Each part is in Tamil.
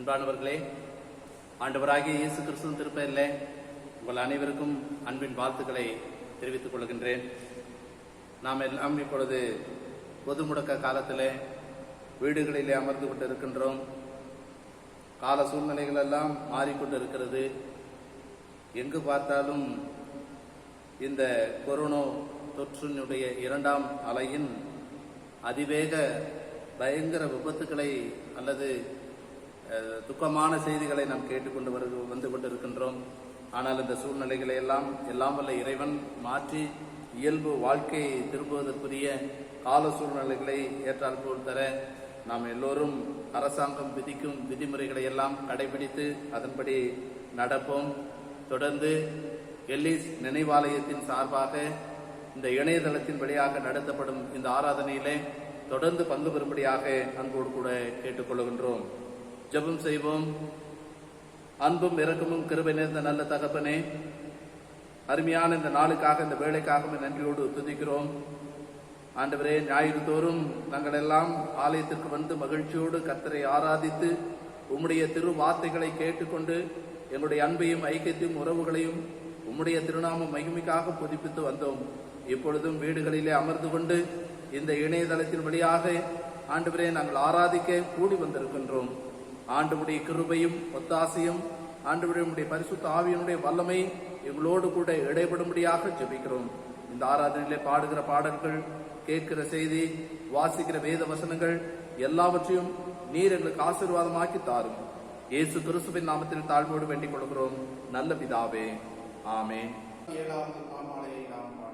அன்பானவர்களே, ஆண்டவராகிய இயேசு கிறிஸ்துவின் திருப்பெயரிலே உங்கள் அனைவருக்கும் அன்பின் வாழ்த்துக்களை தெரிவித்துக் கொள்கின்றேன். நாம் எல்லாம் இப்பொழுது பொது முடக்க காலத்திலே வீடுகளிலே அமர்ந்து கொண்டு இருக்கின்றோம். கால சூழ்நிலைகள் எல்லாம் மாறிக்கொண்டிருக்கிறது. எங்கு பார்த்தாலும் இந்த கொரோனா தொற்றினுடைய இரண்டாம் அலையின் அதிவேக பயங்கர விபத்துக்களை அல்லது துக்கமான செய்திகளை நாம் கேட்டுக்கொண்டு வந்து கொண்டிருக்கின்றோம். ஆனால் இந்த சூழ்நிலைகளை எல்லாம் வல்ல இறைவன் மாற்றி இயல்பு வாழ்க்கையை திரும்புவதற்குரிய கால சூழ்நிலைகளை ஏற்றால் போல் தர நாம் எல்லோரும் அரசாங்கம் விதிக்கும் விதிமுறைகளை எல்லாம் கடைபிடித்து அதன்படி நடப்போம். தொடர்ந்து எல்லிஸ் நினைவாலயத்தின் சார்பாக இந்த இணையதளத்தின் வழியாக நடத்தப்படும் இந்த ஆராதனையிலே தொடர்ந்து பங்கு பெறும்படியாக அன்போடு கூட கேட்டுக்கொள்கின்றோம். ஜெபம் செய்வோம். அன்பும் இரக்கமும் கிருபை நிறைந்த நல்ல தகப்பனே, அருமையான இந்த நாளுக்காக இந்த வேலைக்காக நன்றியோடு துதிக்கிறோம். ஆண்டவரே, ஞாயிறு தோறும் நாங்கள் எல்லாம் ஆலயத்திற்கு வந்து மகிழ்ச்சியோடு கர்த்தரை ஆராதித்து உம்முடைய திரு வார்த்தைகளை கேட்டுக்கொண்டு எங்களுடைய அன்பையும் ஐக்கியத்தையும் உறவுகளையும் உம்முடைய திருநாம மகிமைக்காக புதுப்பித்து வந்தோம். இப்பொழுதும் வீடுகளிலே அமர்ந்து கொண்டு இந்த இணையதளத்தின் வழியாக ஆண்டவரே நாங்கள் ஆராதிக்க கூடி வந்திருக்கின்றோம். ஆண்டவருடைய கிருபையும் ஒத்தாசையும் ஆண்டவருடைய பரிசுத்த ஆவியினுடைய வல்லமை எங்களோடு கூட இடைபடும்படியாக ஜெபிக்கிறோம். இந்த ஆராதனையிலே பாடுகிற பாடல்கள், கேட்கிற செய்தி, வாசிக்கிற வேத வசனங்கள் எல்லாவற்றையும் நீர் எங்களுக்கு ஆசீர்வாதமாக்கி தாரும். இயேசு கிறிஸ்துவின் நாமத்தில் தாழ்வோடு வேண்டிக் கொள்கிறோம் நல்ல பிதாவே, ஆமென். 7வது பாமாலையை நாம் பாடுவோம்.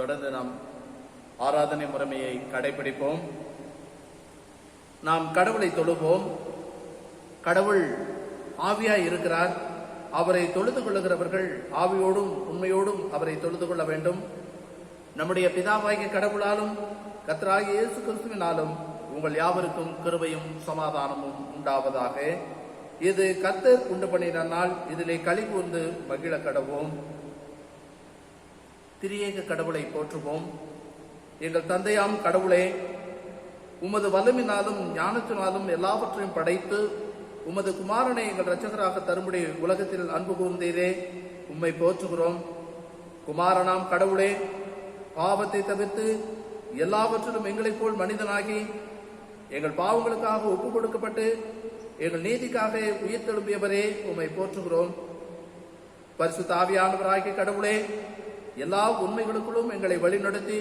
தொடர்ந்து நாம் ஆராதனை முறைமையை கடைபிடிப்போம். நாம் கடவுளை தொழுவோம். கடவுள் ஆவியாய் இருக்கிறார். அவரை தொழுது கொள்ளுகிறவர்கள் ஆவியோடும் உண்மையோடும் அவரை தொழுது கொள்ள வேண்டும். நம்முடைய பிதாவாகிய கடவுளாலும் கர்த்தராகிய இயேசு கிறிஸ்துவினாலும் உங்கள் யாவருக்கும் கிருபையும் சமாதானமும் உண்டாவதாக. இது கர்த்தர் உண்டு பண்ணின நாள், இதிலே களி கூர்ந்து மகிழ கடவோம். திரியேக கடவுளை போற்றுவோம். எங்கள் தந்தையாம் கடவுளே, உமது வல்லமினாலும் ஞானத்தினாலும் எல்லாவற்றையும் படைத்து உமது குமாரனை எங்கள் இரட்சகராக தரும்படி உலகத்தில் அன்பு கூர்ந்தீரே, உம்மை போற்றுகிறோம். குமாரனாம் கடவுளே, பாவத்தை தவிர்த்து எல்லாவற்றிலும் எங்களைப் போல் மனிதனாகி எங்கள் பாவங்களுக்காக ஒப்புக் கொடுக்கப்பட்டு எங்கள் நீதிக்காக உயிர்த்தெழும்பியவரே, உம்மை போற்றுகிறோம். பரிசுத்த ஆவியானவராகிய கடவுளே, எல்லா உண்மைகளுக்குள்ளும் எங்களை வழிநடத்தி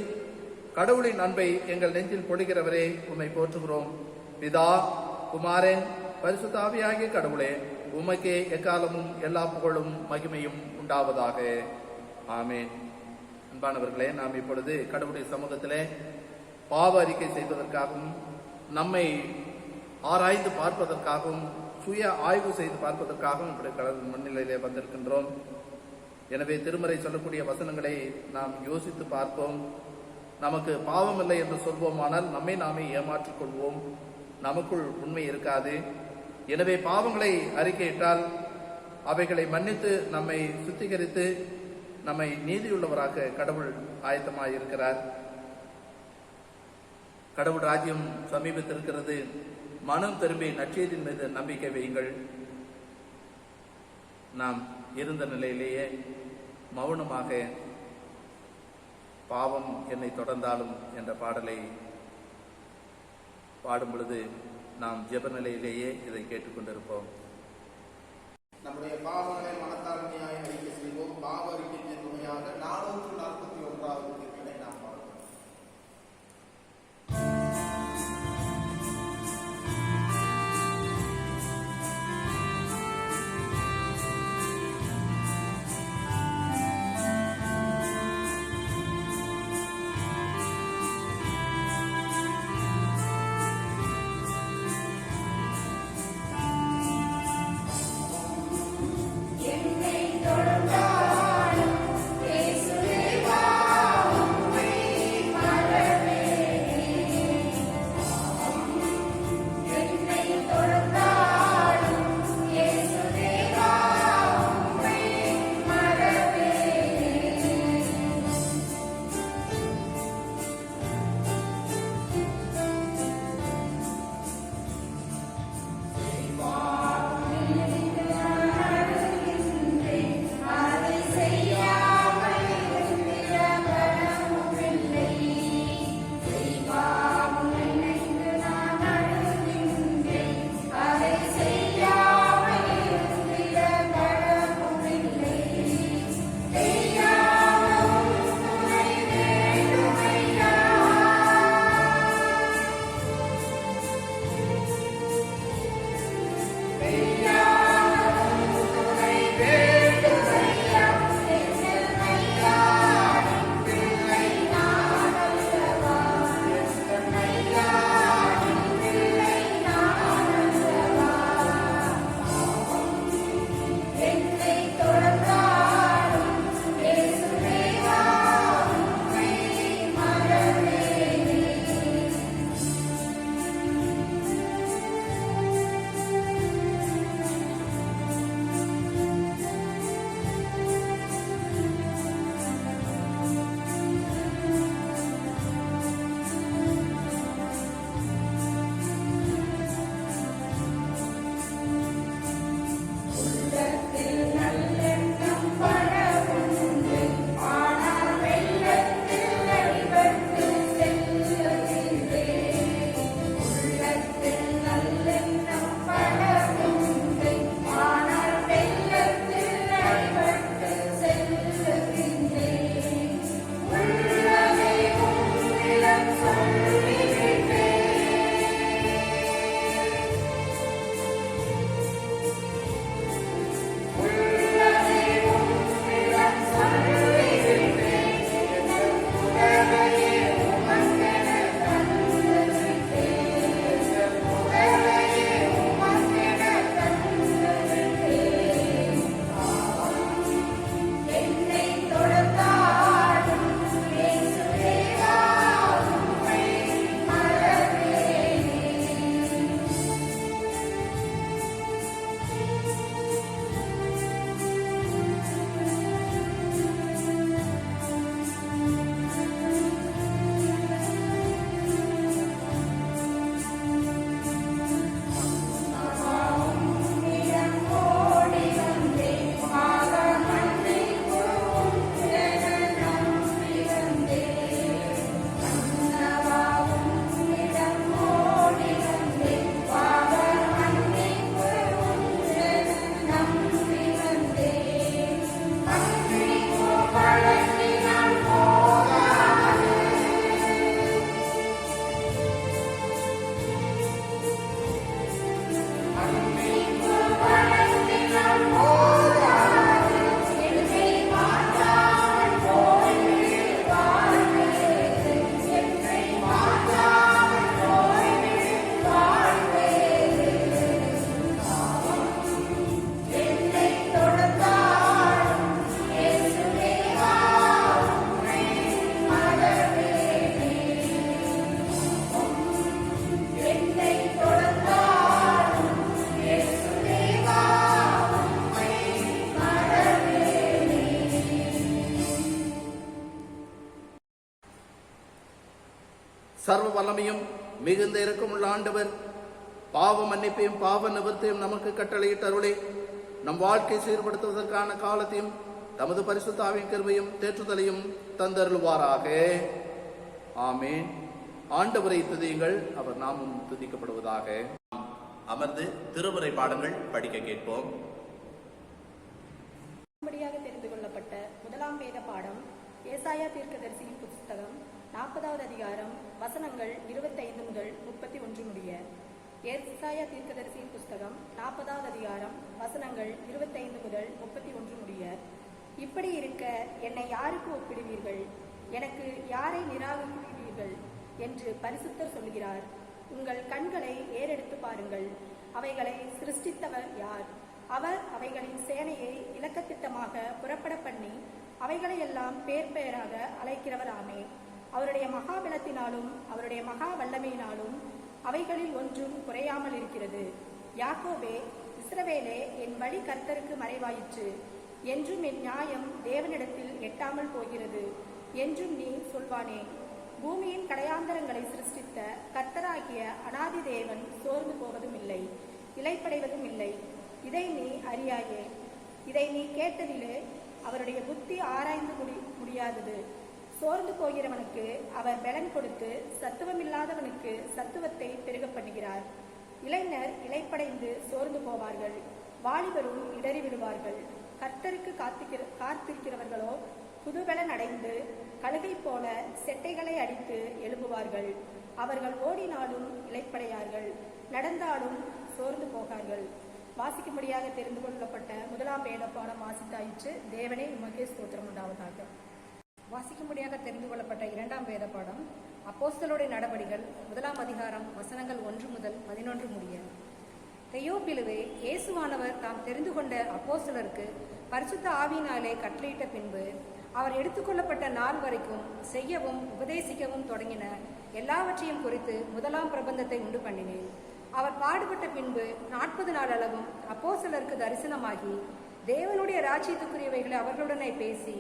கடவுளின் அன்பை எங்கள் நெஞ்சில் பொழிகிறவரே, உம்மை போற்றுகிறோம். பிதா, குமாரன், பரிசுத்த ஆவியாகிய கடவுளே, உமக்கே எக்காலமும் எல்லா புகழும் மகிமையும் உண்டாவதாக. ஆமேன். அன்பானவர்களே, நாம் இப்பொழுது கடவுளுடைய சமூகத்திலே பாவ அறிக்கை செய்வதற்காகவும் நம்மை ஆராய்ந்து பார்ப்பதற்காகவும் சுய ஆய்வு செய்து பார்ப்பதற்காகவும் இப்படி கடவுள் முன்னிலையிலே வந்திருக்கின்றோம். எனவே திருமறை சொல்லக்கூடிய வசனங்களை நாம் யோசித்து பார்ப்போம். நமக்கு பாவம் இல்லை என்று சொல்வோமானால் நம்மை நாமே ஏமாற்றிக் கொள்வோம். நமக்குள் உண்மை இருக்காது. எனவே பாவங்களை அறிக்கையிட்டால் அவைகளை மன்னித்து நம்மை சுத்திகரித்து நம்மை நீதியுள்ளவராக கடவுள் ஆயத்தமாயிருக்கிறார். கடவுள் ராஜ்யம் சமீபத்திருக்கிறது. மனம் திரும்பி நற்செய்தியின் மீது நம்பிக்கை வையுங்கள். நாம் இருந்த நிலையிலேயே மௌனமாக பாவம் என்னை தொடர்ந்தாலும் என்ற பாடலை பாடும் பொழுது நாம் ஜெப நிலையிலேயே இதை கேட்டுக்கொண்டிருப்போம். நம்முடைய பாவங்களை மனத்தாழ்மையாய் அறிக்கை செய்வோம். பாவ அறிக்கையின் துணையாக 441வது கீர்த்தனை நாம் பார்க்கிறோம். என்னை தொடர்ந்தாலும் இயேசுவே வல்லமையும் மிகுந்த இரக்கமுள்ள ஆண்டவர் பாவ மன்னிப்பையும் பாவ நிவர்த்தியும் நமக்கு கட்டளையிட்டு அருளே நம் வாழ்க்கை சீர்படுத்துவதற்கான காலத்தையும் தமது பரிசுத்த ஆவியின் கிருபையும் தேற்றுதலையும் தந்தருள்வாராக. ஆமேன். ஆண்டவரை துதியுங்கள், அவர் நாமும் துதிக்கப்படுவதாக. அமர்ந்து திருமுறை பாடங்கள் படிக்க கேட்போம். தெரிந்து கொள்ளப்பட்ட முதலாம் வேத பாடம் ஏசாயா தீர்க்கதரிசியின் புத்தகம் 40வது அதிகாரம் வசனங்கள் 25 முதல் 31 முடிய. ஏசாயா தீர்க்கதரிசியின் புத்தகம் 40வது அதிகாரம் வசனங்கள் 25 முதல் 31 முடிய. இப்படி இருக்க என்னை யாருக்கு ஒப்பிடுவீர்கள்? எனக்கு யாரை நிராகரிப்பீர்கள் என்று பரிசுத்தர் சொல்கிறார். உங்கள் கண்களை ஏறெடுத்து பாருங்கள். அவைகளை சிருஷ்டித்தவர் யார்? அவர் அவைகளின் சேனையை இலக்கத்திட்டமாக புறப்பட பண்ணி அவைகளை எல்லாம் பேர் பெயராக அழைக்கிறவராமே. அவருடைய மகாபலத்தினாலும் அவருடைய மகா வல்லமையினாலும் அவைகளில் ஒன்றும் குறையாமல் இருக்கிறது. யாக்கோபே, இஸ்ரவேலே, என் வழி கர்த்தருக்கு மறைவாயிற்று. என்றும் என் நியாயம் தேவனிடத்தில் எட்டாமல் போகிறது என்றும் நீ சொல்வானே. பூமியின் கடையாந்தரங்களை சிருஷ்டித்த கர்த்தராகிய அநாதி தேவன் சோர்ந்து போவதும் இல்லை, இலைப்படைவதும் இல்லை. இதை நீ அறியாயே. இதை நீ கேட்டதிலே அவருடைய புத்தி ஆராய்ந்து முடியாதது. சோர்ந்து போகிறவனுக்கு அவர் பலன் கொடுத்து சத்துவமில்லாதவனுக்கு சத்துவத்தை பெருக பண்ணுகிறார். இளைஞர் இலைப்படைந்து சோர்ந்து போவார்கள், வாலிபரும் இடறி விடுவார்கள். கர்த்தருக்கு காத்திருக்கிறவர்களோ புதுபலன் அடைந்து கழுகை போல செட்டைகளை அடித்து எழும்புவார்கள். அவர்கள் ஓடினாலும் இலைப்படையார்கள், நடந்தாலும் சோர்ந்து போகார்கள். வாசிக்கும்படியாக தெரிந்து கொள்ளப்பட்ட முதலாம் வேத பாடம் வாசித்தாயிற்று. தேவனே உமக்கே ஸ்தோத்திரம் உண்டாவதாக. வாசிக்கும்படியாக தெரிந்து கொள்ளப்பட்ட இரண்டாம் வேத பாடம் அப்போஸ்தலருடைய நடபடிகள் 1ஆம் அதிகாரம் வசனங்கள் 1 முதல் 11 முடிய. தெயோப்பிலுவே, இயேசுவானவர் தாம் தெரிந்து கொண்ட அப்போஸ்தலருக்கு பரிசுத்த ஆவியினாலே கட்டளையிட்ட பின்பு அவர் எடுத்துக்கொள்ளப்பட்ட நாள் வரைக்கும் செய்யவும் உபதேசிக்கவும் தொடங்கின எல்லாவற்றையும் குறித்து முதலாம் பிரபந்தத்தை உண்டு பண்ணினேன். அவர் பாடுபட்ட பின்பு 40 நாள் அளவும் அப்போஸ்தலருக்கு தரிசனமாகி தேவனுடைய ராஜ்யத்துக்குரியவைகளை அவர்களுடனே பேசி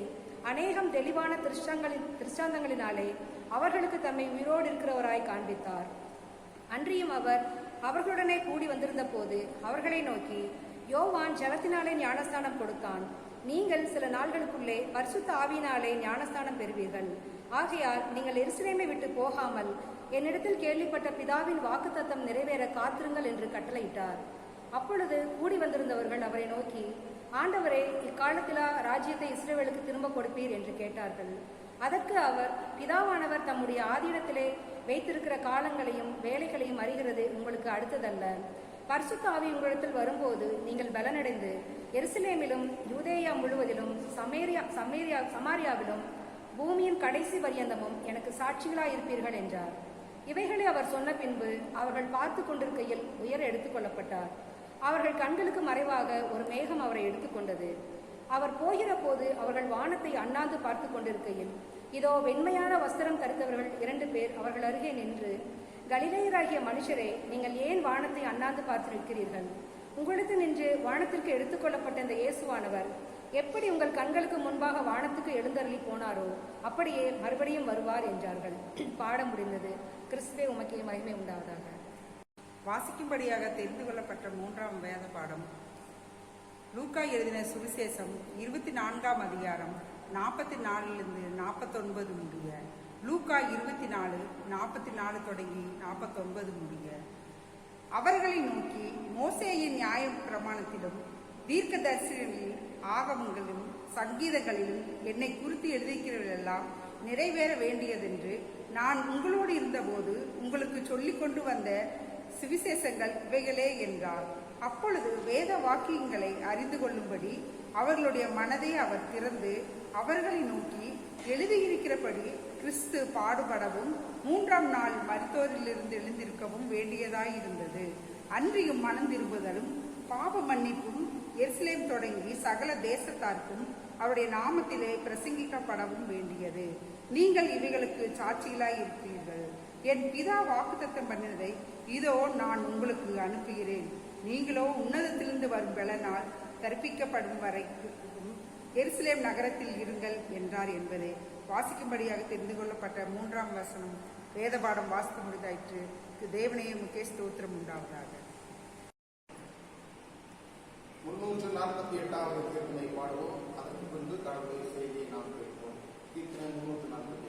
அநேகம் தெளிவான திருஷ்டாந்தங்களினாலே அவர்களுக்கு தம்மை உயிரோடு இருக்கிறவராய் காண்பித்தார். அன்றியும் அவர் அவர்களுடனே கூடி வந்திருந்த போது அவர்களை நோக்கி, யோவான் ஜலத்தினாலே ஞானஸ்தானம் கொடுத்தான். நீங்கள் சில நாள்களுக்குள்ளே பரிசுத்த ஆவியினாலே ஞானஸ்தானம் பெறுவீர்கள். ஆகையால் நீங்கள் எருசலேமை விட்டு போகாமல் என்னிடத்தில் கேள்விப்பட்ட பிதாவின் வாக்குத்தத்தம் நிறைவேற காத்திருங்கள் என்று கட்டளையிட்டார். அப்பொழுது கூடி வந்திருந்தவர்கள் அவரை நோக்கி, ஆண்டவரே, இக்காலத்திலா ராஜ்யத்தை இஸ்ரவேலுக்கு திரும்ப கொடுப்பீர் என்று கேட்டார்கள். அதற்கு அவர், பிதாவானவர் தம்முடைய ஆதீனத்திலே வைத்திருக்கிற காலங்களையும் வேலைகளையும் அறிகிறது உங்களுக்கு அடுத்ததல்ல. பரிசுத்த ஆவி உங்களிடத்தில் வரும்போது நீங்கள் பலனடைந்து எருசலேமிலும் யூதேயா முழுவதிலும் சமாரியாவிலும் பூமியின் கடைசி பரியந்தமும் எனக்கு சாட்சிகளாயிருப்பீர்கள் என்றார். இவைகளை அவர் சொன்ன பின்பு அவர்கள் பார்த்து கொண்டிருக்கையில் உயர எடுத்துக் கொள்ளப்பட்டார். அவர்கள் கண்களுக்கு மறைவாக ஒரு மேகம் அவரை எடுத்துக்கொண்டது. அவர் போகிற போது அவர்கள் வானத்தை அண்ணாந்து பார்த்து கொண்டிருக்கையில் இதோ வெண்மையான வஸ்திரம் தரித்தவர்கள் 2 பேர் அவர்கள் அருகே நின்று, கலிலேயராகிய மனுஷரே, நீங்கள் ஏன் வானத்தை அண்ணாந்து பார்த்திருக்கிறீர்கள்? உங்களுக்கு நின்று வானத்திற்கு எடுத்துக்கொள்ளப்பட்ட இந்த இயேசுவானவர் எப்படி உங்கள் கண்களுக்கு முன்பாக வானத்துக்கு எழுந்தருளி போனாரோ அப்படியே மறுபடியும் வருவார் என்றார்கள். பாடம் முடிந்தது. கிறிஸ்துவே உமக்கே மகிமை உண்டாவதாக. வாசிக்கும்படியாக தெரிந்து கொள்ளப்பட்ட 3ஆம் வேத பாடம் லூக்கா எழுதின சுவிசேஷம் 24ஆம் அதிகாரம் 44 49 முடிய. லூக்கா 24:44 தொடங்கி 49 முடிய. அவர்களை நோக்கி, மோசேயின் நியாய பிரமாணத்திலும் தீர்க்கதரிசிகளின் ஆகமங்களிலும் சங்கீதங்களிலும் என்னை குறித்து எழுதியிருக்கிறவர்களெல்லாம் நிறைவேற வேண்டியதென்று நான் உங்களோடு இருந்தபோது உங்களுக்கு சொல்லிக் கொண்டு வந்த சுவிசேஷங்கள் இவைகளே என்றார். அப்பொழுது வேத வாக்கியங்களை அறிந்து கொள்ளும்படி அவர்களுடைய மனதை அவர் திறந்து அவர்களை நோக்கி, எழுதியிருக்கிறபடி கிறிஸ்து பாடுபடவும் 3ஆம் நாள் மரித்தோரிலிருந்து எழுந்திருக்கவும் வேண்டியதாயிருந்தது. அன்றியும் மனம் திரும்புதலும் பாவ மன்னிப்பும் எருசலேம் தொடங்கி சகல தேசத்தார்க்கும் அவருடைய நாமத்திலே பிரசங்கிக்கப்படவும் வேண்டியது. நீங்கள் இவைகளுக்கு சாட்சிகளாய் இருப்பீர்கள். என் பிதா வாக்குத்தத்தம் பண்ணினதை இதோ நான் உங்களுக்கு அனுப்புகிறேன். நீங்களோ உன்னதத்திலிருந்து வரும் பலனால் தரிப்பிக்கப்படும் வரைக்கும் எருசலேம் நகரத்தில் இருங்கள் என்றார் என்பதை வாசிக்கும்படியாக தெரிந்து கொள்ளப்பட்ட 3ஆம் வசனம் வேத பாடம் வாசித்து முடிந்தாயிற்று. தேவனையே முக்கிய ஸ்தோத்திரம் உண்டாவதாக. 348வது கீர்த்தனை பாடுவோம். அதற்கு பின்பு கடவுளுடைய செய்தியை நாம் கேட்போம். கீர்த்தனை 348.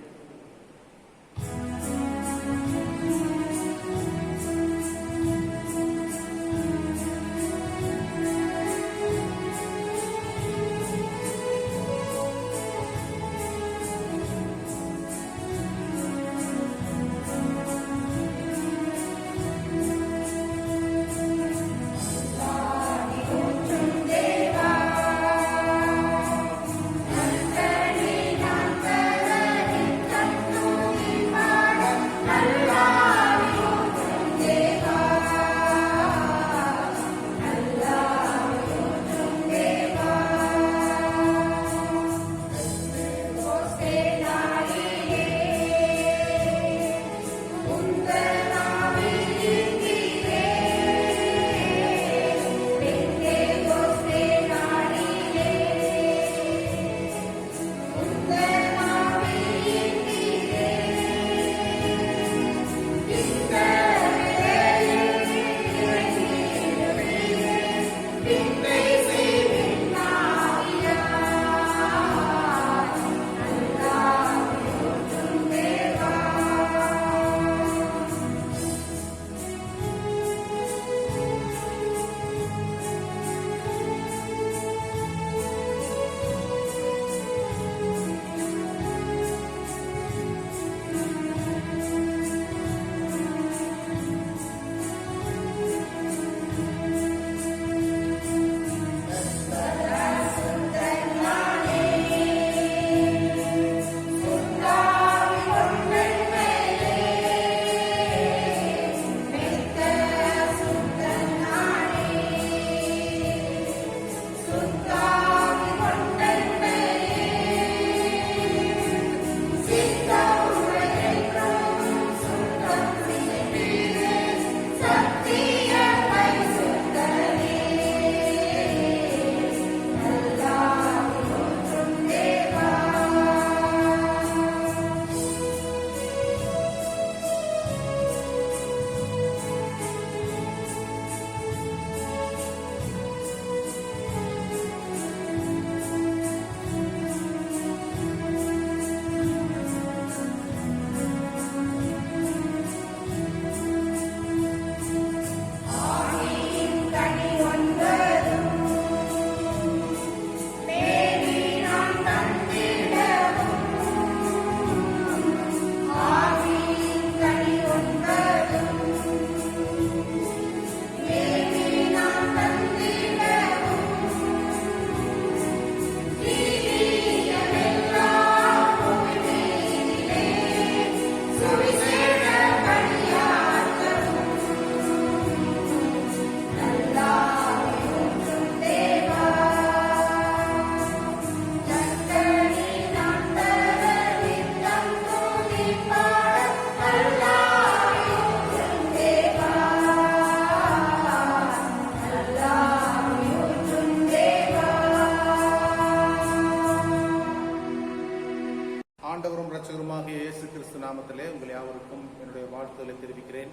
ஆண்டவரும் இரட்சகருமாகிய இயேசு கிறிஸ்து நாமத்திலே உங்கள் யாவருக்கும் என்னுடைய வாழ்த்துக்களை தெரிவிக்கிறேன்.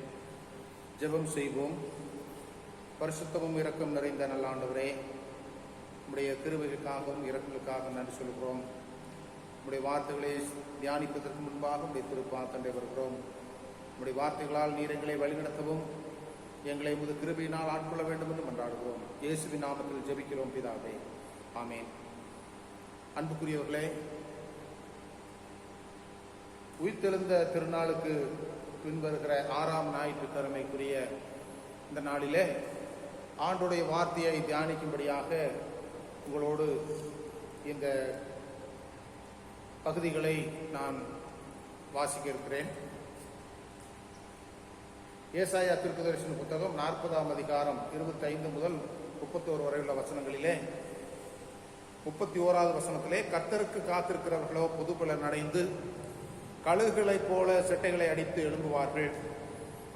ஜெபம் செய்வோம். பரிசுத்தமும் இரக்கம் நிறைந்த நல்ல ஆண்டவரே, உம்முடைய கிருபைகளுக்காகவும் இரக்கங்களுக்காக நன்றி சொல்கிறோம். உம்முடைய வார்த்தைகளை தியானிப்பதற்கு முன்பாக உம்முடைய திருப்பாதண்டை வருகிறோம். உம்முடைய வார்த்தைகளால் நீர் எங்களை வழிநடத்தவும் எங்களை உமது கிருபையினால் ஆட்கொள்ள வேண்டும் என்று மன்றாடுகிறோம். இயேசுவின் நாமத்தில் ஜெபிக்கிறோம் பிதாவே, ஆமேன். அன்புக்குரியவர்களே, உயிர்த்தெழுந்த திருநாளுக்கு பின்வருகிற 6ஆம் ஞாயிற்றுக்கிழமைக்குரிய இந்த நாளிலே ஆண்டுடைய வார்த்தையை தியானிக்கும்படியாக உங்களோடு இந்த பகுதிகளை நான் வாசிக்க இருக்கிறேன். ஏசாயா தீர்க்கதரிசன புத்தகம் 40ஆம் அதிகாரம் 25 முதல் 31 வரை உள்ள வசனங்களிலே 31வது வசனத்திலே, கர்த்தருக்கு காத்திருக்கிறவர்களோ புதுபலன் அடைந்து கழுகுகளைப் போல செட்டைகளை அடித்து எழும்புவார்கள்.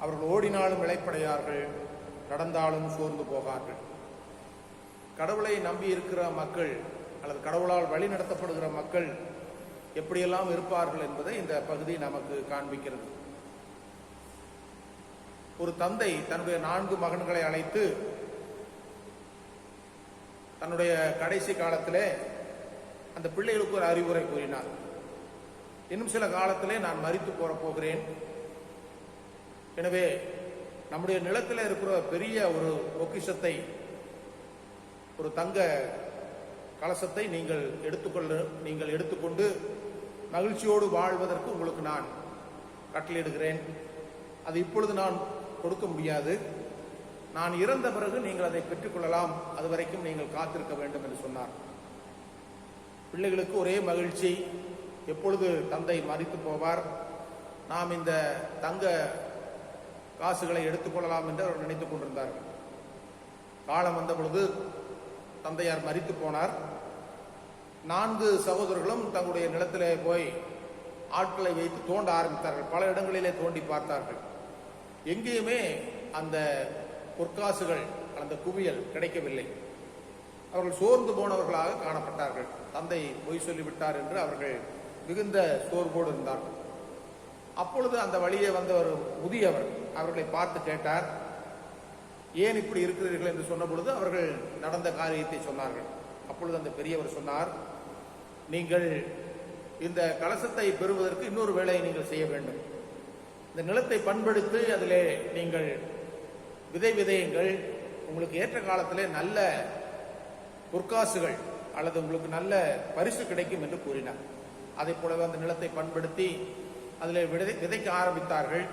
அவர்கள் ஓடினாலும் இளைப்படையார்கள், நடந்தாலும் சோர்ந்து போகார்கள். கடவுளை நம்பி இருக்கிற மக்கள் அல்லது கடவுளால் வழி நடத்தப்படுகிற மக்கள் எப்படியெல்லாம் இருப்பார்கள் என்பதை இந்த பகுதி நமக்கு காண்பிக்கிறது. ஒரு தந்தை தன்னுடைய 4 மகன்களை அழைத்து தன்னுடைய கடைசி காலத்திலே அந்த பிள்ளைகளுக்கு ஒரு அறிவுரை கூறினார். இன்னும் சில காலத்திலே நான் மரித்து போகிறேன். எனவே நம்முடைய நிலத்தில் இருக்கிற பெரிய ஒரு பொக்கிஷத்தை, ஒரு தங்க கலசத்தை நீங்கள் எடுத்துக்கொண்டு மகிழ்ச்சியோடு வாழ்வதற்கு உங்களுக்கு நான் கட்டளையிடுகிறேன். அது இப்பொழுது நான் கொடுக்க முடியாது. நான் இறந்த பிறகு நீங்கள் அதை பெற்றுக்கொள்ளலாம். அது வரைக்கும் நீங்கள் காத்திருக்க வேண்டும் என்று சொன்னார். பிள்ளைகளுக்கு ஒரே மகிழ்ச்சி. எப்பொழுது தந்தை மரித்து போவார், நாம் இந்த தங்க காசுகளை எடுத்துக்கொள்ளலாம் என்று அவர் நினைத்துக் கொண்டிருந்தார்கள். காலம் வந்த பொழுது தந்தையார் மரித்து போனார். 4 சகோதரர்களும் தங்களுடைய நிலத்திலே போய் ஆட்களை வைத்து தோண்ட ஆரம்பித்தார்கள். பல இடங்களிலே தோண்டி பார்த்தார்கள். எங்கேயுமே அந்த பொற்காசுகள், அந்த குவியல் கிடைக்கவில்லை. அவர்கள் சோர்ந்து போனவர்களாக காணப்பட்டார்கள். தந்தை பொய் சொல்லிவிட்டார் என்று அவர்கள் மிகுந்த சோர்வோடு இருந்தார்கள். அப்பொழுது அந்த வழியே வந்த ஒரு முதியவர் அவர்களை பார்த்து கேட்டார், ஏன் இப்படி இருக்கிறீர்கள் என்று சொன்ன பொழுது அவர்கள் நடந்த காரியத்தை சொன்னார்கள். அப்பொழுது அந்த பெரியவர் சொன்னார், நீங்கள் இந்த கலசத்தை பெறுவதற்கு இன்னொரு வேலையை நீங்கள் செய்ய வேண்டும். இந்த நிலத்தை பண்படுத்தி அதிலே நீங்கள் விதையுங்கள். உங்களுக்கு ஏற்ற காலத்திலே நல்ல பொற்காசுகள் அல்லது உங்களுக்கு நல்ல பரிசு கிடைக்கும் என்று கூறினார். அதை போலவே அந்த நிலத்தை பண்படுத்தி அதிலே விதைக்க ஆரம்பித்தார்கள்.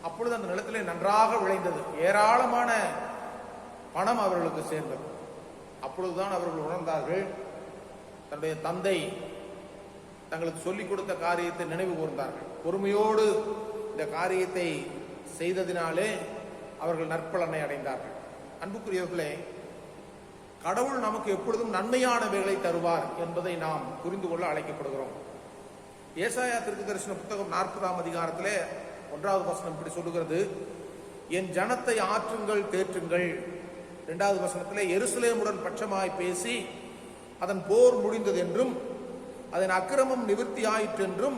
அப்பொழுது அந்த நிலத்திலே நன்றாக விளைந்தது. ஏராளமான பணம் அவர்களுக்கு சேர்ந்தது. அப்பொழுதுதான் அவர்கள் உணர்ந்தார்கள், தன்னுடைய தந்தை தங்களுக்கு சொல்லிக் கொடுத்த காரியத்தை நினைவு கூர்ந்தார்கள். பொறுமையோடு இந்த காரியத்தை செய்ததினாலே அவர்கள் நற்பலனை அடைந்தார்கள். அன்புக்குரியவர்களே, கடவுள் நமக்கு எப்பொழுதும் நன்மையானவைகளை தருவார் என்பதை நாம் புரிந்து கொள்ள அழைக்கப்படுகிறோம். ஏசாயா தீர்க்கதரிசன புத்தகம் 40ஆம் அதிகாரத்திலே 1வது வசனம் இப்படி சொல்லுகிறது, என் ஜனத்தை ஆற்றுங்கள் தேற்றுங்கள். 2வது வசனத்திலே, எருசலேமுடன் பட்சமாய் பேசி அதன் போர் முடிந்தது என்றும் அதன் அக்கிரமம் நிவர்த்தி ஆயிற்று என்றும்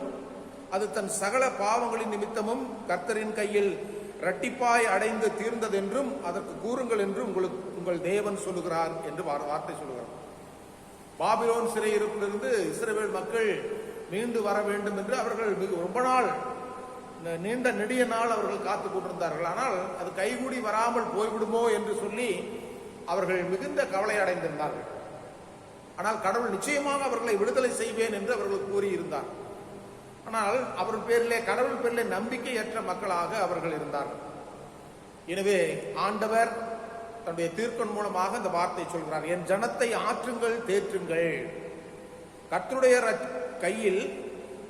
அது தன் சகல பாவங்களின் நிமித்தமும் கர்த்தரின் கையில் இரட்டிப்பாய் அடைந்து தீர்ந்தது என்றும் அதற்கு கூறுங்கள் என்று உங்கள் தேவன் சொல்லுகிறார் என்று வார்த்தை சொல்லுகிறார். பாபிலோன் சிறையிருப்பிலிருந்து இஸ்ரவேல் மக்கள் மீண்டு வர வேண்டும் என்று அவர்கள் ரொம்ப நாள், நீண்ட நெடிய நாள் அவர்கள் காத்துக் கொண்டிருந்தார்கள். ஆனால் அது கைகூடி வராமல் போய்விடுமோ என்று சொல்லி அவர்கள் மிகுந்த கவலை அடைந்திருந்தார்கள். ஆனால் கடவுள் நிச்சயமாக அவர்களை விடுதலை செய்வேன் என்று அவர்கள் கூறியிருந்தார். ஆனால் அவர் பேரிலே, கடவுள் பேரிலே நம்பிக்கையற்ற மக்களாக அவர்கள் இருந்தார்கள். எனவே ஆண்டவர் தன்னுடைய தீர்க்கன் மூலமாக இந்த வார்த்தை சொல்கிறார், என் ஜனத்தை ஆற்றுங்கள் தேற்றுங்கள். கர்த்தருடைய கையில்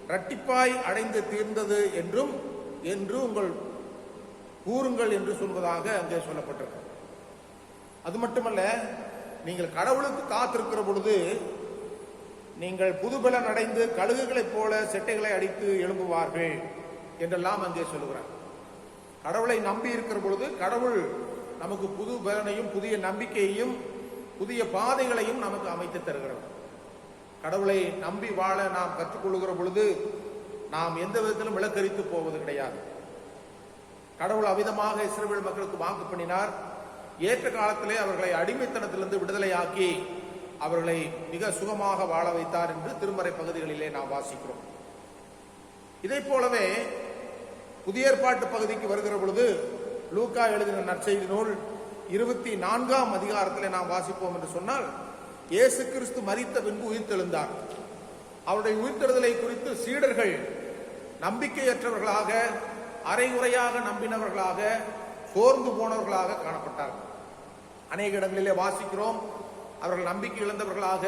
இரட்டிப்பாய் அடைந்து தீர்ந்தது என்றும் உங்கள் கூறுங்கள் என்று சொல்வதாக அங்கே சொல்லப்பட்டிருக்கு. அது மட்டுமல்ல, நீங்கள் கடவுளுக்கு காத்திருக்கிற பொழுது நீங்கள் புதுபலன் அடைந்து கழுகுகளைப் போல செட்டைகளை அடித்து எழும்புவார்கள் என்றெல்லாம் அங்கே சொல்லுகிறார். கடவுளை நம்பி இருக்கிற பொழுது கடவுள் நமக்கு புது பலனையும் புதிய நம்பிக்கையையும் புதிய பாதைகளையும் நமக்கு அமைத்து தருகிறார். கடவுளை நம்பி வாழ நாம் கற்றுக்கொள்ளுகிற பொழுது நாம் எந்த விதத்திலும் விலக்கரித்து போவது கிடையாது. கடவுள் அவிதமாக இஸ்ரவேல் மக்களுக்கு வாக்கு பண்ணினார். ஏற்ற காலத்திலே அவர்களை அடிமைத்தனத்திலிருந்து விடுதலையாக்கி அவர்களை மிக சுகமாக வாழ வைத்தார் என்று திருமறை பகுதிகளிலே நாம் வாசிக்கிறோம். இதை போலவே புதிய ஏற்பாட்டு பகுதிக்கு வருகிற பொழுது லூக்கா எழுதின நற்செய்தி நூல் 24ஆம் அதிகாரத்திலே நாம் வாசிப்போம் என்று சொன்னால், இயேசு கிறிஸ்து மரித்த பின்பு உயிர்த்தெழுந்தார். அவருடைய உயிர்த்தெழுதலை குறித்து சீடர்கள் நம்பிக்கையற்றவர்களாக, அரைகுறையாக நம்பினவர்களாக, சோர்ந்து போனவர்களாக காணப்பட்டார்கள். அநேக இடங்களிலே வாசிக்கிறோம், அவர்கள் நம்பிக்கை இழந்தவர்களாக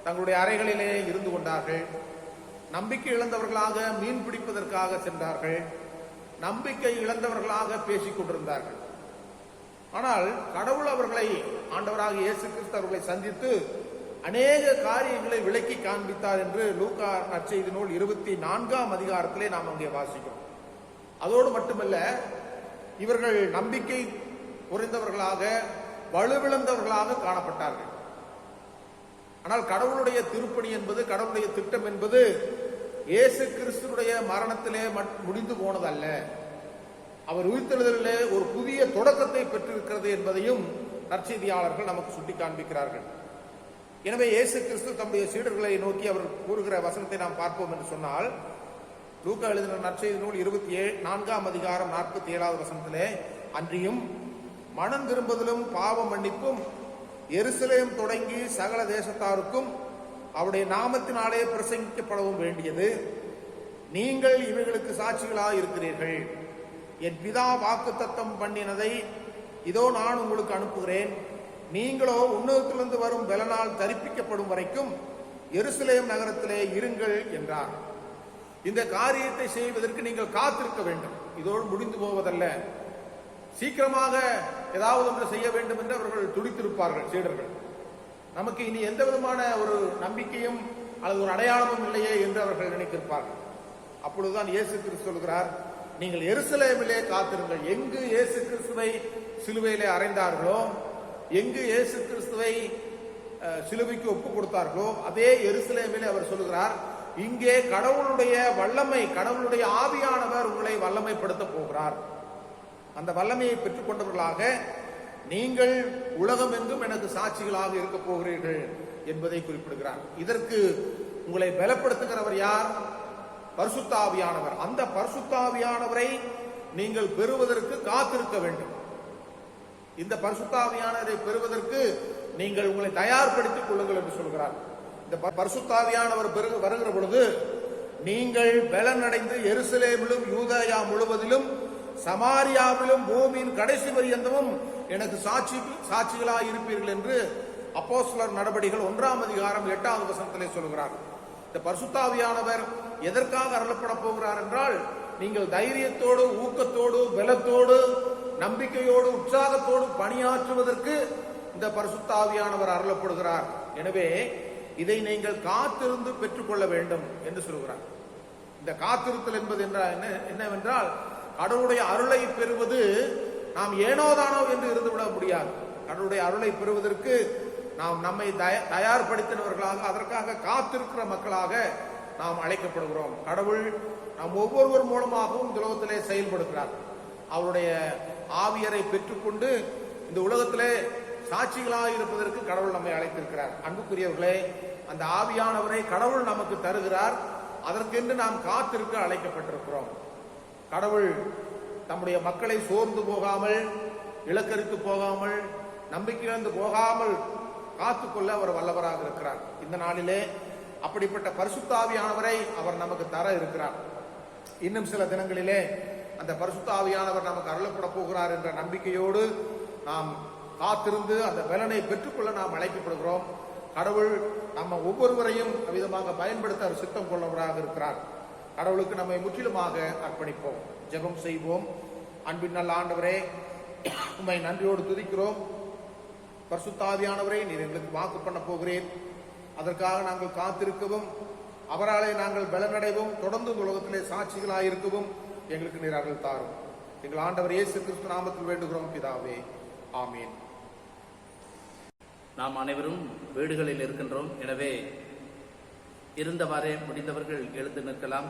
தங்களுடைய அறைகளிலே இருந்து கொண்டார்கள். நம்பிக்கை இழந்தவர்களாக மீன் பிடிப்பதற்காக சென்றார்கள். நம்பிக்கை இழந்தவர்களாக பேசிக் கொண்டிருந்தார்கள். ஆனால் கடவுள் அவர்களை, ஆண்டவராக இயேசு கிறிஸ்து அவர்களை சந்தித்து அநேக காரியங்களை விளக்கி காண்பித்தார் என்று லூக்கா நற்செய்தி நூல் 24ஆம் அதிகாரத்திலே நாம் அங்கே வாசிக்கிறோம். அதோடு மட்டுமல்ல, இவர்கள் நம்பிக்கை குறைந்தவர்களாக, வலுவிழந்தவர்களாக காணப்பட்டார்கள். ஆனால் கடவுளுடைய திருப்பணி என்பது, கடவுளுடைய திட்டம் என்பது இயேசு கிறிஸ்துடைய மரணத்திலே முடிந்து போனதல்ல. அவர் உயிர்த்தெழுதலிலே ஒரு புதிய தொடக்கத்தை பெற்றிருக்கிறது என்பதையும் நற்செய்தியாளர்கள் நமக்கு சுட்டி காண்பிக்கிறார்கள். எனவே இயேசு கிறிஸ்து தம்முடைய சீடர்களை நோக்கி அவர் கூறுகிற வசனத்தை நாம் பார்ப்போம் என்று சொன்னால், லூக்கா எழுதின நற்செய்தி நூல் 24ஆம் அதிகாரம் 47வது வசனத்திலே, அன்றியும் மனம் திரும்புதலும் பாவ மன்னிப்பும் எருசலேம் தொடங்கி சகல தேசத்தாருக்கும் அவருடைய நாமத்தினாலே பிரசங்கிக்கப்படவும் வேண்டியது. நீங்கள் இவைகளுக்கு சாட்சிகளாக இருக்கிறீர்கள். என் பிதா வாக்குத்தத்தம் பண்ணினதை இதோ நான் உங்களுக்கு அனுப்புகிறேன். நீங்களோ உன்னதத்திலிருந்து வரும் பலனால் தரிப்பிக்கப்படும் வரைக்கும் எருசலேம் நகரத்திலே இருங்கள் என்றார். இந்த காரியத்தை செய்வதற்கு நீங்கள் காத்திருக்க வேண்டும். இதோடு முடிந்து போவதல்ல. சீக்கிரமாக ஏதாவது ஒன்று செய்ய வேண்டும் என்று அவர்கள் துடித்திருப்பார்கள் சீடர்கள். நமக்கு இனி எந்த விதமான ஒரு நம்பிக்கையும் அல்லது ஒரு அடையாளமும் இல்லையே என்று அவர்கள் நினைத்திருப்பார்கள். அப்பொழுதுதான் இயேசு கிறிஸ்து சொல்கிறார், நீங்கள் எருசலேமிலே காத்திருங்கள். எங்கு இயேசு கிறிஸ்துவை சிலுவையிலே அறைந்தார்களோ, எங்கு இயேசு கிறிஸ்துவை சிலுவைக்கு ஒப்பு கொடுத்தார்களோ, அதே எருசலேமிலே அவர் சொல்லுகிறார், இங்கே கடவுளுடைய வல்லமை, கடவுளுடைய ஆவியானவர் உங்களை வல்லமைப்படுத்த போகிறார். அந்த வல்லமையை பெற்றுக் கொண்டவர்களாக நீங்கள் உலகம் எங்கும் எனக்கு சாட்சிகளாக இருக்க போகிறீர்கள் என்பதை குறிப்பிடுகிறார். இதற்கு உங்களை பலப்படுத்துகிறவர் யார்? பரிசுத்த ஆவியானவர். அந்த பரிசுத்த ஆவியானவரை நீங்கள் பெறுவதற்கு காத்திருக்க வேண்டும். இந்த பரிசுத்த ஆவியானவரை பெறுவதற்கு நீங்கள் உங்களை தயார்படுத்திக் கொள்ளுங்கள் என்று சொல்கிறார். இந்த பரிசுத்த ஆவியானவர் வருகிற பொழுது நீங்கள் பலனடைந்து எருசலேமிலும் யூதேயா முழுவதிலும் சமாரியாவிலும் பூமியின் கடைசி பரியந்தமும் எனக்கு சாட்சிகளாக இருப்பீர்கள் என்று அப்போஸ்தலர் நடபடிகள் 1ஆம் அதிகாரம் 8வது வசனத்திலே சொல்கிறார். இந்த பரிசுத்த ஆவியானவர் எதற்காக அருளப்பட போகிறார் என்றால், நீங்கள் தைரியத்தோடு, ஊக்கத்தோடு, பலத்தோடு, நம்பிக்கையோடு, உற்சாகத்தோடு பணியாற்றுவதற்கு இந்த பரிசுத்த ஆவியானவர் அருளப்படுகிறார். எனவே இதை நீங்கள் காத்திருந்து பெற்றுக்கொள்ள வேண்டும் என்று சொல்கிறார். இந்த காத்திருத்தல் என்பது என்னவென்றால், கடவுளுடைய அருளை பெறுவது நாம் ஏனோதானோ என்று இருந்துவிட முடியாது. கடவுளுடைய அருளை பெறுவதற்கு நாம் நம்மை தயார்படுத்தினவர்களாக, அதற்காக காத்திருக்கிற மக்களாக நாம் அழைக்கப்படுகிறோம். கடவுள் நாம் ஒவ்வொருவர் மூலமாகவும் இந்த உலகத்திலே செயல்படுகிறார். அவருடைய ஆவியரை பெற்றுக்கொண்டு இந்த உலகத்திலே சாட்சிகளாக இருப்பதற்கு கடவுள் நம்மை அழைத்திருக்கிறார். அன்புக்குரியவர்களே, அந்த ஆவியானவரை கடவுள் நமக்கு தருகிறார். அதற்கென்று நாம் காத்திருக்க அழைக்கப்பட்டிருக்கிறோம். கடவுள் தம்முடைய மக்களை சோர்ந்து போகாமல், இலக்கரித்து போகாமல், நம்பிக்கையிழந்து போகாமல் காத்துக்கொள்ள அவர் வல்லவராக இருக்கிறார். இந்த நாளிலே அப்படிப்பட்ட பரிசுத்த ஆவியானவரை அவர் நமக்கு தர இருக்கிறார். இன்னும் சில தினங்களிலே அந்த பரிசுத்த ஆவியானவர் நமக்கு அருளப்பட போகிறார் என்ற நம்பிக்கையோடு நாம் காத்திருந்து அந்த பலனை பெற்றுக்கொள்ள நாம் அழைக்கப்படுகிறோம். கடவுள் நம்ம ஒவ்வொருவரையும் விதமாக பயன்படுத்த அவர் சித்தம் கொள்ளவராக இருக்கிறார். கடவுளுக்கு நம்மை முற்றிலுமாக அர்ப்பணிப்போம். ஜெபம் செய்வோம். அன்பின் நல்ல ஆண்டவரே, உம்மை நன்றியோடு துதிக்கிறோம். பரிசுத்த ஆவியானவரே, நீர் எங்களுக்கு வாக்கு பண்ண போகிறேன். அதற்காக நாங்கள் காத்திருக்கவும், அவராலே நாங்கள் பலனடைவும், தொடர்ந்து உலகத்திலே சாட்சிகளாயிருக்கவும் எங்களுக்கு நீர் அருள் தாரும். எங்கள் ஆண்டவர் இயேசு கிறிஸ்து நாமத்தில் வேண்டுகிறோம் பிதாவே, ஆமீன். நாம் அனைவரும் வீடுகளில் இருக்கின்றோம். எனவே இருந்தவாறே முடிந்தவர்கள் எழுந்து நிற்கலாம்.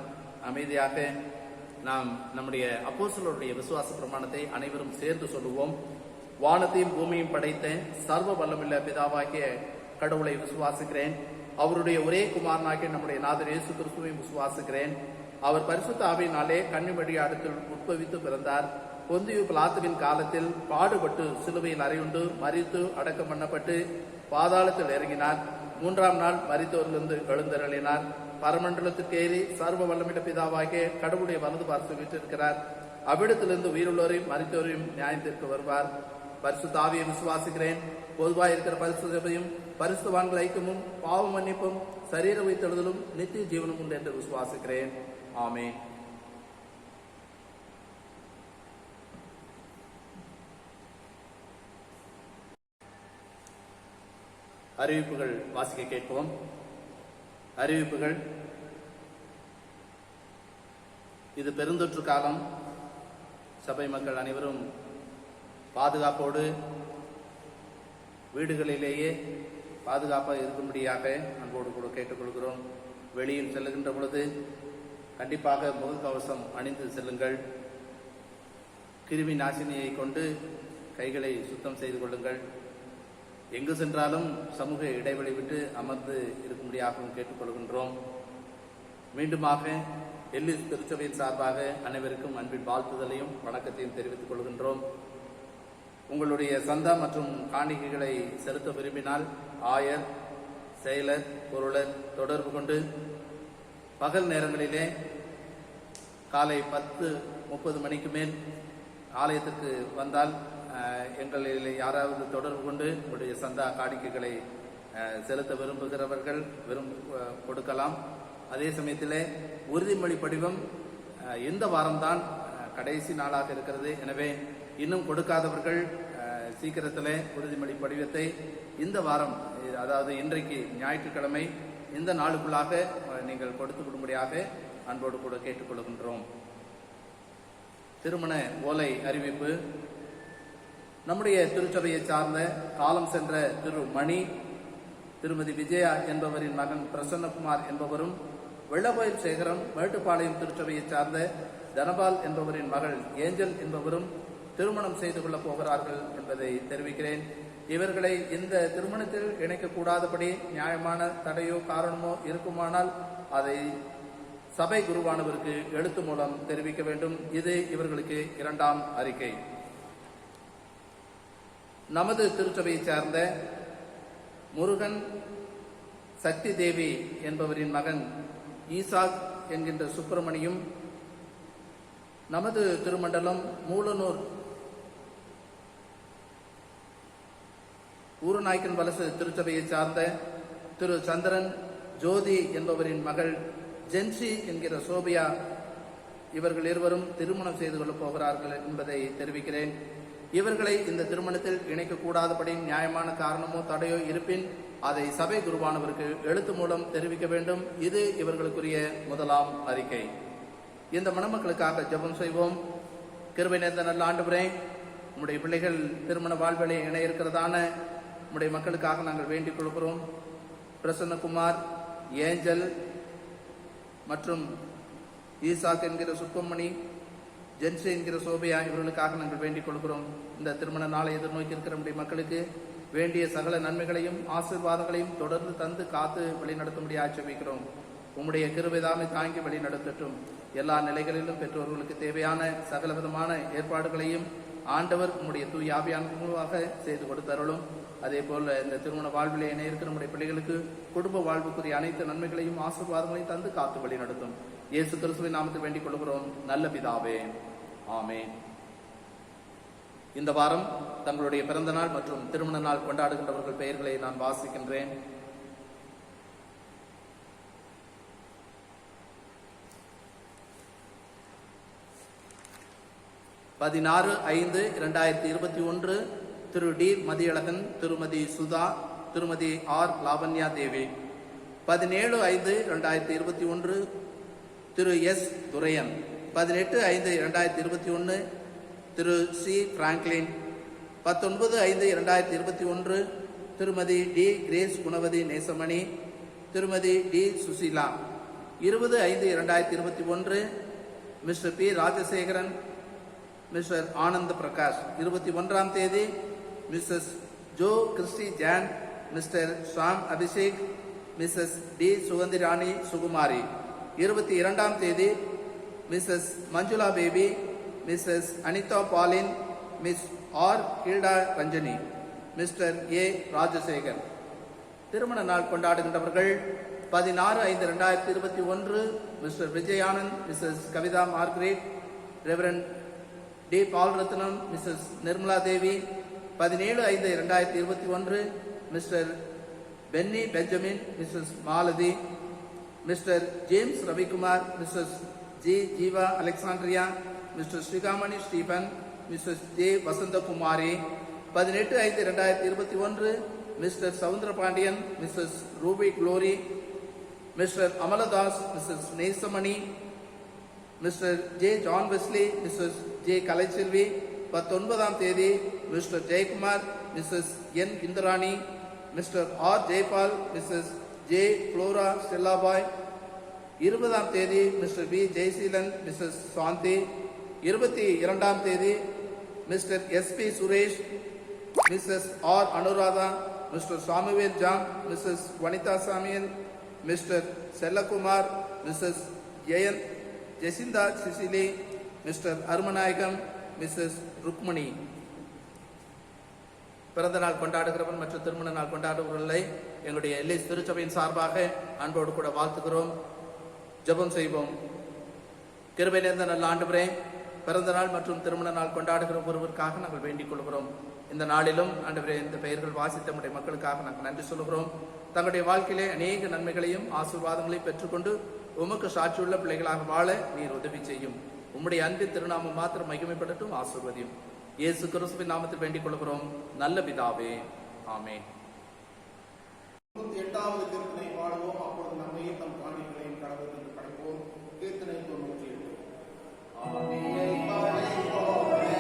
அமைதியாக நாம் நம்முடைய அப்போஸ்தலருடைய விசுவாச பிரமாணத்தை அனைவரும் சேர்ந்து சொல்லுவோம். வானத்தையும் பூமியும் படைத்த சர்வ வல்லமுள்ள பிதாவாகிய கடவுளை விசுவாசிக்கிறேன். அவருடைய ஒரே குமாரனாகிய நம்முடைய நாதர் இயேசு கிறிஸ்துவையும் விசுவாசிக்கிறேன். அவர் பரிசுத்த ஆவியினாலே கன்னிமரி அடுத்தில் உட்பவித்து பிறந்தார். பொந்தியு பிலாத்துவின் காலத்தில் பாடுபட்டு சிலுவையில் அறையுண்டு மரித்து அடக்கம் பண்ணப்பட்டு பாதாளத்தில் இறங்கினார். 3ஆம் நாள் மரித்தோரிலிருந்து எழுந்தருளினார். பரமண்டலத்துக்கு ஏறி சர்வ வல்லமிட்ட பிதாவாகிய கடவுளுடைய வலது பார்த்து வீற்றிருக்கிறார். அவ்விடத்திலிருந்து உயிருள்ளோரையும் மரித்தோரையும் நியாயத்திற்கு வருவார். பரிசுத்த ஆவியை விசுவாசிக்கிறேன். பொதுவாக இருக்கிற பரிசுத்த சபையும் பரிசுத்தவான்கள் ஐக்கியமும் பாவ மன்னிப்பும் சரீர உயிர்த்தெழுதலும் நித்திய ஜீவனும் உண்டு என்று விசுவாசிக்கிறேன். ஆமென். அறிவிப்புகள் வாசிக்க கேட்போம். அறிவிப்புகள். இது பெருந்தொற்று காலம். சபை மக்கள் அனைவரும் பாதுகாப்போடு வீடுகளிலேயே பாதுகாப்பாக இருக்கும்படியாக அன்போடு கூட கேட்டுக்கொள்கிறோம். வெளியில் செல்லுகின்ற பொழுது கண்டிப்பாக முகக்கவசம் அணிந்து செல்லுங்கள். கிருமி நாசினியை கொண்டு கைகளை சுத்தம் செய்து கொள்ளுங்கள். எங்கு சென்றாலும் சமூக இடைவெளி விட்டு அமர்ந்து இருக்கும்படியாகவும் கேட்டுக்கொள்கின்றோம். மீண்டுமாக எல்லிஸ் திருச்சபையின் சார்பாக அனைவருக்கும் அன்பின் வாழ்த்துதலையும் வணக்கத்தையும் தெரிவித்துக் கொள்கின்றோம். உங்களுடைய சந்தா மற்றும் காணிக்கைகளை செலுத்த விரும்பினால் ஆயர், செயலர், பொருளர் தொடர்பு கொண்டு பகல் நேரங்களிலே காலை 10:30 மணிக்கு மேல் ஆலயத்திற்கு வந்தால் எங்களில் யாராவது தொடர்பு கொண்டு உங்களுடைய சந்தா காணிக்கைகளை செலுத்த விரும்புகிறவர்கள் கொடுக்கலாம். அதே சமயத்தில் உறுதிமொழி படிவம் இந்த வாரம்தான் கடைசி நாளாக இருக்கிறது. எனவே இன்னும் கொடுக்காதவர்கள் சீக்கிரத்தில் உறுதிமொழி படிவத்தை இந்த வாரம், அதாவது இன்றைக்கு ஞாயிற்றுக்கிழமை இந்த நாளுக்குள்ளாக நீங்கள் கொடுத்து விடும்படியாக அன்போடு கூட கேட்டுக்கொள்கின்றோம். திருமண ஓலை அறிவிப்பு. நம்முடைய திருச்சபையை சார்ந்த காலம் சென்ற திரு மணி, திருமதி விஜயா என்பவரின் மகன் பிரசன்னகுமார் என்பவரும், வெள்ளகோயில் சேகரம் மேட்டுப்பாளையம் திருச்சபையை சார்ந்த தனபால் என்பவரின் மகள் ஏஞ்சல் என்பவரும் திருமணம் செய்து கொள்ளப் போகிறார்கள் என்பதை தெரிவிக்கிறேன். இவர்களை இந்த திருமணத்தில் இணைக்கக்கூடாதபடி நியாயமான தடையோ காரணமோ இருக்குமானால் அதை சபை குருவானவருக்கு எழுத்து மூலம் தெரிவிக்க வேண்டும். இது இவர்களுக்கு 2ஆம் அறிக்கை. நமது திருச்சபையை சார்ந்த முருகன் சக்தி தேவி என்பவரின் மகன் ஈசாக் என்கின்ற சுப்பிரமணியும், நமது திருமண்டலம் மூலனூர் ஊருநாய்க்கன் வலசு திருச்சபையை சார்ந்த திரு சந்திரன் ஜோதி என்பவரின் மகள் ஜென்சி என்கிற சோபியா, இவர்கள் இருவரும் திருமணம் செய்து கொள்ளப் போகிறார்கள் என்பதை தெரிவிக்கிறேன். இவர்களை இந்த திருமணத்தில் இணைக்கக்கூடாதபடி நியாயமான காரணமோ தடையோ இருப்பின் அதை சபை குருவானவருக்கு எழுத்து மூலம் தெரிவிக்க வேண்டும். இது இவர்களுக்குரிய 1ஆம் அறிக்கை. இந்த மணமக்களுக்காக ஜெபம் செய்வோம். கிருபை நிறைந்த நல்ல ஆண்டவரே, உம்முடைய பிள்ளைகள் திருமண வாழ்விலே இணைய இருக்கிறதான உம்முடைய மக்களுக்காக நாங்கள் வேண்டிக் கொள்கிறோம். பிரசன்னகுமார், ஏஞ்சல் மற்றும் ஈசாக் என்கிற சுப்பமணி, ஜென்சி என்கிற சோபியா இவர்களுக்காக நாங்கள் வேண்டிக் கொள்கிறோம். இந்த திருமண நாளை எதிர்நோக்கி இருக்கிற நம்முடைய மக்களுக்கு வேண்டிய சகல நன்மைகளையும் ஆசீர்வாதங்களையும் தொடர்ந்து தந்து காத்து வழிநடத்தும்படி ஆட்சேபிக்கிறோம். உம்முடைய கிருபைதாமை தாங்கி வழி நடத்தட்டும். எல்லா நிலைகளிலும் பெற்றோர்களுக்கு தேவையான சகல விதமான ஏற்பாடுகளையும் ஆண்டவர் உம்முடைய தூய ஆவியானவராக செய்து கொடுத்தருளும். அதே போல இந்த திருமண வாழ்விலே இணைய இருக்கிற நம்முடைய பிள்ளைகளுக்கு குடும்ப வாழ்வுக்குரிய அனைத்து நன்மைகளையும் ஆசீர்வாதங்களையும் தந்து காத்து வழி நடத்தும். இயேசு கிறிஸ்துவின் நாமத்தில் வேண்டிக் கொள்கிறோம் நல்ல பிதாவே, ஆமென். இந்த வாரம் தங்களுடைய பிறந்த நாள் மற்றும் திருமண நாள் கொண்டாடுகின்றவர்கள் பெயர்களை நான் வாசிக்கின்றேன். பதினாறு 5/2021 திரு டி மதியழகன், திருமதி சுதா, திருமதி ஆர் லாவண்யா தேவி. 17/5/2021 திரு எஸ் துரையன். 18/5/2021 திரு சி பிராங்க்லின். 19/5/2021 திருமதி டி கிரேஸ் குணவதி நேசமணி, திருமதி D Susheela. 20/5/2021 Mr P Rajasekaran, Mr Anand Prakash. 21ஆம் தேதி Mrs Jo Christy John, Mr Sham Abhishek, Mrs D Suganthirani Sugumari. 22ஆம் தேதி Mrs Manjula Baby, Mrs Anitha Pauline, Miss R Hilda Ranjani, Mr A Rajasekar. திருமண நாள் கொண்டாடுகின்றவர்கள் 16/5/2021 Mr Vijayanand, Mrs Kavitha Margaret, Reverend D பால்ரத்னம், Mrs Nirmala Devi. 17/5/2021 Mr Benny Benjamin, Mrs Malathi, Mr James Ravikumar, Mrs G Jeeva Alexandria, Mr Srikamani Stephen, Mrs J Vasanthakumari. 18/5/2021 Mr Soundarapandian, Mrs Ruby Glory, Mr Amaladas, Mrs Nesamani, Mr J John Wesley, Mrs J Kalaiselvi. 19ஆம் தேதி Mr Jayakumar, Mrs N Indirani, Mr R Jayapal, Mrs J Flora Stellabai. 20ஆம் தேதி Mr P Jayaseelan, Mrs Shanthi. 22ஆம் தேதி Mr. S.P. Suresh, Mrs. R. Anuradha, Mr. Samuel John, Mrs. Vanitha Samuel, Mr. Sellakumar, Mrs. Jacinda Cecily, Mr. Armanayagam, Mrs. Rukmani. பிறந்த நாள் கொண்டாடுகிறவன் மற்றும் திருமண நாள் கொண்டாடுகிறவர்களை எங்களுடைய எல்லைஸ் திருச்சபையின் சார்பாக அன்போடு கூட வாழ்த்துகிறோம். ஜெபம் செய்வோம். கிருபை நிறைந்த நல்ல ஆண்டவரே, பிறந்த நாள் மற்றும் திருமண நாள் கொண்டாடுகிற ஒருவருக்காக நாங்கள் வேண்டிக் கொள்கிறோம். இந்த நாளிலும் ஆண்டவரே, இந்த பெயர்கள் வாசித்த நம்முடைய மக்களுக்காக நாங்கள் நன்றி சொல்கிறோம். தங்களுடைய வாழ்க்கையிலே அநேக நன்மைகளையும் ஆசீர்வாதங்களையும் பெற்றுக்கொண்டு உமக்கு சாட்சியுள்ள பிள்ளைகளாக வாழ நீர் உதவி செய்யும். உம்முடைய அன்பின் திருநாமம் மாத்திரம் மகிமைப்படட்டும், ஆசீர்வதியும். இயேசு கிறிஸ்துவின் நாமத்தில் வேண்டிக் கொள்கிறோம் நல்ல பிதாவே, ஆமென். 8வது கீர்த்தனை பாடுவோம். அப்பொழுது நம்மையும் நம் காணிகளையும் கடவுளுக்கு படைப்போம். கீர்த்தனை 98. ஆவியை படைப்போமே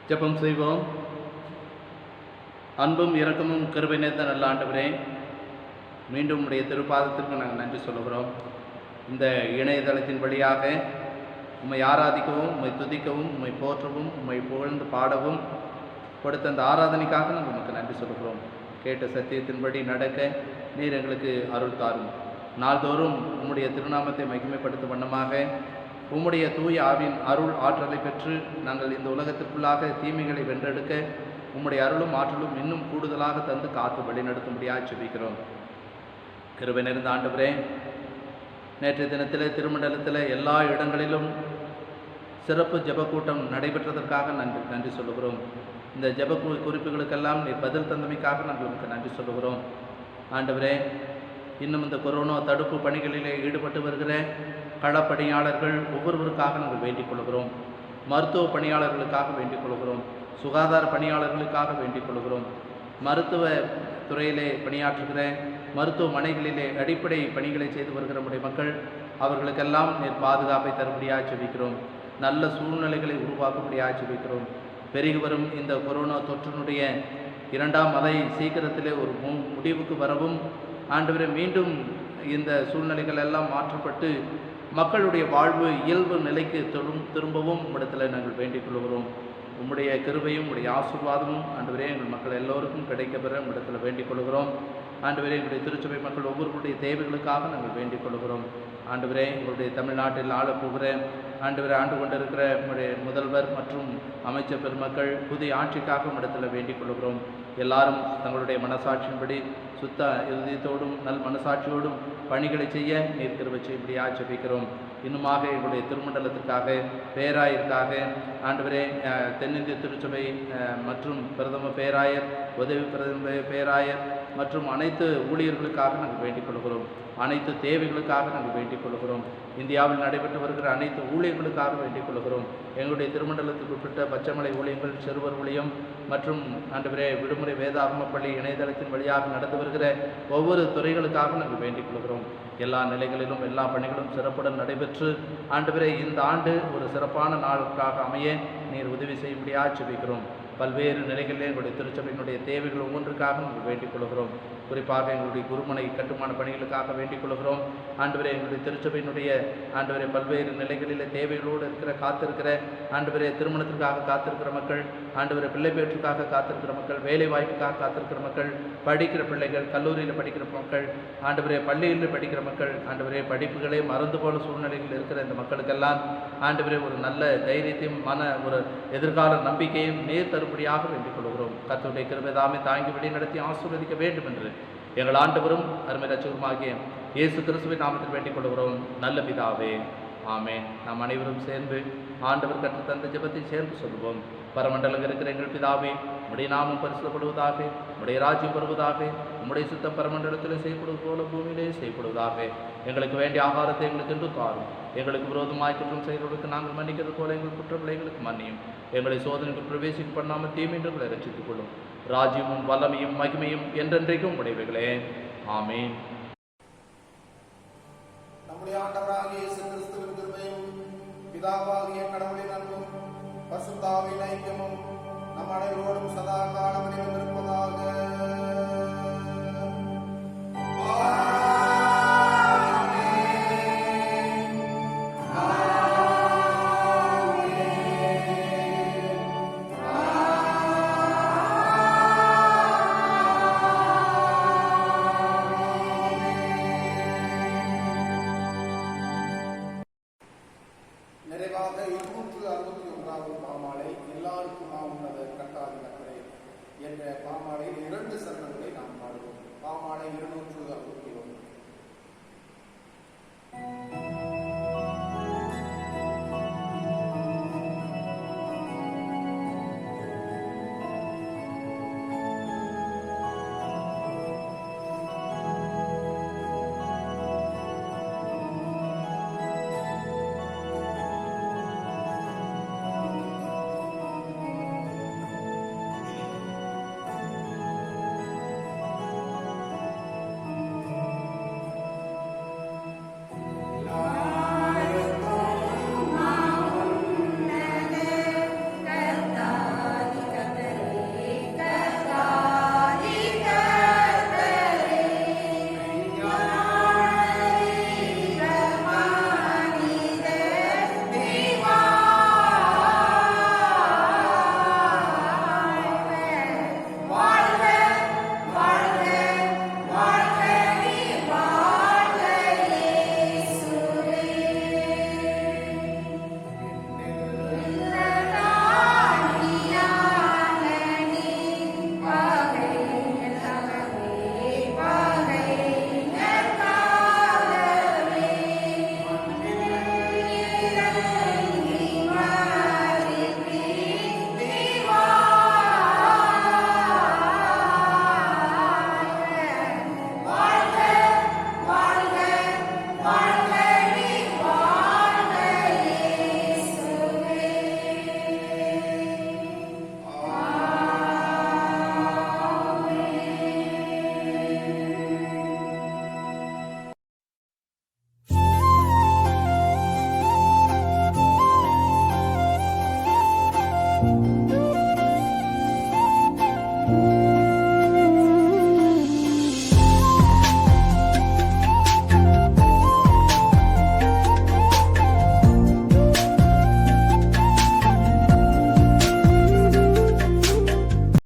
ஜெபம் செய்வோம். அன்பும் இரக்கமும் கிருபை நிறைந்த நல்ல ஆண்டவரே, மீண்டும் உடைய திருப்பாதத்திற்கு நாங்கள் நன்றி சொல்லுகிறோம். இந்த இணையதளத்தின் வழியாக உம்மை ஆராதிக்கவும், உம்மை துதிக்கவும், உம்மை போற்றவும், உம்மை புகழ்ந்து பாடவும் கொடுத்த அந்த ஆராதனைக்காக நாங்கள் உமக்கு நன்றி சொல்லுகிறோம். கேட்ட சத்தியத்தின்படி நடக்க நீர் எங்களுக்கு அருள் தாரும். நாள்தோறும் உம்முடைய திருநாமத்தை மகிமைப்படுத்தும் வண்ணமாக உம்முடைய தூய ஆவின் அருள் ஆற்றலை பெற்று நாங்கள் இந்த உலகத்திற்குள்ளாக தீமைகளை வென்றெடுக்க உம்முடைய அருளும் ஆற்றலும் இன்னும் கூடுதலாக தந்து காத்து வழிநடத்தும்படியாக ஜெபிக்கிறோம். கிருபை நிறைந்த ஆண்டவரே, நேற்றைய தினத்தில் திருமண்டலத்தில் எல்லா இடங்களிலும் சிறப்பு ஜெப கூட்டம் நடைபெற்றதற்காக நன்றி சொல்லுகிறோம். இந்த ஜெப குறிப்புகளுக்கெல்லாம் நீர் பதில் தந்தமைக்காக நாங்கள் உங்களுக்கு நன்றி சொல்லுகிறோம். ஆண்டவரே, இன்னும் இந்த கொரோனா தடுப்பு பணிகளிலே ஈடுபட்டு வருகிற களப்பணியாளர்கள் ஒவ்வொருவருக்காக நாங்கள் வேண்டிக் கொள்கிறோம். மருத்துவ பணியாளர்களுக்காக வேண்டிக் கொள்கிறோம். சுகாதார பணியாளர்களுக்காக வேண்டிக் கொள்கிறோம். மருத்துவ துறையிலே பணியாற்றுகிற மருத்துவமனைகளிலே அடிப்படை பணிகளை செய்து வருகிற நம்முடைய மக்கள் அவர்களுக்கெல்லாம் நீர் பாதுகாப்பை தரும்படியாக ஜெபிக்கிறோம். நல்ல சூழ்நிலைகளை உருவாக்கும்படியாக ஜெபிக்கிறோம். பெருகி வரும் இந்த கொரோனா தொற்றினுடைய 2ஆம் அலை சீக்கிரத்திலே ஒரு முடிவுக்கு வரவும் ஆண்டவரே, மீண்டும் இந்த சூழ்நிலைகள் எல்லாம் மாற்றப்பட்டு மக்களுடைய வாழ்வு இயல்பு நிலைக்கு திரும்பவும் இடத்துல நாங்கள் வேண்டிக் கொள்கிறோம். உம்முடைய கிருபையும் உம்முடைய ஆசீர்வாதமும் ஆண்டவரே எங்கள் மக்கள் எல்லோருக்கும் கிடைக்கப்பெற இடத்துல வேண்டிக் கொள்கிறோம். ஆண்டவரே, எங்களுடைய திருச்சபை மக்கள் ஒவ்வொருவருடைய தேவைகளுக்காக நாங்கள் வேண்டிக் கொள்கிறோம். ஆண்டவரே, எங்களுடைய தமிழ்நாட்டில் ஆளப்போகிற ஆண்டவரை ஆண்டு கொண்டிருக்கிற நம்முடைய முதல்வர் மற்றும் அமைச்சர் பெருமக்கள் புதிய ஆட்சிக்காக இடத்துல வேண்டிக் கொள்கிறோம். எல்லாரும் தங்களுடைய மனசாட்சியின்படி சுத்த இறுதியத்தோடும் நல் மனசாட்சியோடும் பணிகளை செய்ய நீர் கிருபை செய்யும்படியாக ஜெபிக்கிறோம். இன்னுமாக எங்களுடைய திருமண்டலத்திற்காக, பேராயருக்காக ஆண்டவரே, தென்னிந்திய திருச்சபை மற்றும் பிரதம பேராயர், உதவி பிரதம பேராயர் மற்றும் அனைத்து ஊழியர்களுக்காக நாங்கள் வேண்டிக் கொள்கிறோம். அனைத்து தேவைகளுக்காக நாங்கள் வேண்டிக் கொள்கிறோம். இந்தியாவில் நடைபெற்று வருகிற அனைத்து ஊழியர்களுக்காக வேண்டிக் கொள்கிறோம். எங்களுடைய திருமண்டலத்துக்கு உட்பட்ட பச்சைமலை ஊழியங்கள், சிறுவர் ஊழியம் மற்றும் ஆண்டவரே விடுமுறை வேதாகம பள்ளி இணையதளத்தின் வழியாக நடந்து வருகிற ஒவ்வொரு துறைகளுக்காக நாங்கள் வேண்டிக் கொள்கிறோம். எல்லா நிலைகளிலும் எல்லா பணிகளும் சிறப்புடன் நடைபெற்று ஆண்டவரே இந்த ஆண்டு ஒரு சிறப்பான நாளுக்காக அமைய நீர் உதவி செய்யும்படியாக ஜெபிக்கிறோம். பல்வேறு நிலைகளிலே எங்களுடைய திருச்சபையினுடைய தேவைகள் ஒவ்வொன்றுக்காக நாங்கள் வேண்டிக் கொள்கிறோம். குறிப்பாக எங்களுடைய குருமனை கட்டுமான பணிகளுக்காக வேண்டிக் கொள்கிறோம். ஆண்டவரே, எங்களுடைய திருச்சபையினுடைய ஆண்டவரே பல்வேறு நிலைகளிலே தேவைகளோடு காத்திருக்கிற ஆண்டவரே திருமணத்திற்காக காத்திருக்கிற மக்கள், ஆண்டவரே பிள்ளை பேற்றுக்காக காத்திருக்கிற மக்கள், வேலை வாய்ப்புக்காக காத்திருக்கிற மக்கள், படிக்கிற பிள்ளைகள், கல்லூரியில் படிக்கிற மக்கள், ஆண்டவரே பள்ளியில் படிக்கிற மக்கள், ஆண்டவரே படிப்புகளே மறந்து போன சூழ்நிலையில் இருக்கிற இந்த மக்களுக்கெல்லாம் ஆண்டவரே ஒரு நல்ல தைரியத்தையும் ஒரு எதிர்கால நம்பிக்கையும் நேர் தரும்படியாக வேண்டிக் கொள்கிறோம். கர்த்தருடைய கிருபை தாமே தாங்கி வழி நடத்தி ஆசீர்வதிக்க வேண்டும் என்று எங்கள் ஆண்டவரும் அருமை இரட்சகருமாகிய இயேசு கிறிஸ்துவின் நாமத்தில் வேண்டிக் கொள்கிறோம். நல்ல பிதாவே, ஆமென். நாம் அனைவரும் சேர்ந்து ஆண்டவர் கற்றுத் தந்த ஜெபத்தை சேர்ந்து சொல்லுவோம். பரமண்டலம் இருக்கிற எங்கள் பிதாவே, உம்முடைய நாமம் பரிசுத்தப்படுவதாக, உம்முடைய ராஜ்யம் வருவதாக, உம்முடைய சுத்தம் பரமண்டலத்தில் செய்யப்படுவது போல பூமியிலே செய்யப்படுவதாக. எங்களுக்கு வேண்டிய ஆகாரத்தை எங்களுக்கு என்று தாரும். எங்களுக்கு விரோதமாய் குற்றம் செய்கிறவர்களுக்கு நாங்கள் மன்னிக்கிறது போல எங்கள் குற்றங்களை எங்களுக்கு மன்னியும். எங்களை சோதனைக்கு பிரவேசிக்க பண்ணாமல் தீமைகளை ரட்சித்துக் கொள்ளும். ராஜ்யமும் வல்லமையும் மகிமையும் என்றென்றைக்கும் உடையவைகளே. ஆமென். நம்முடைய ஆண்டவராகிய இயேசு கிறிஸ்துவின் கிருபையும் பிதாவாகிய கடவுளின் அன்பும் பரிசுத்த ஆவியின் ஐக்கியமும் நம் அனைவரோடும் சதா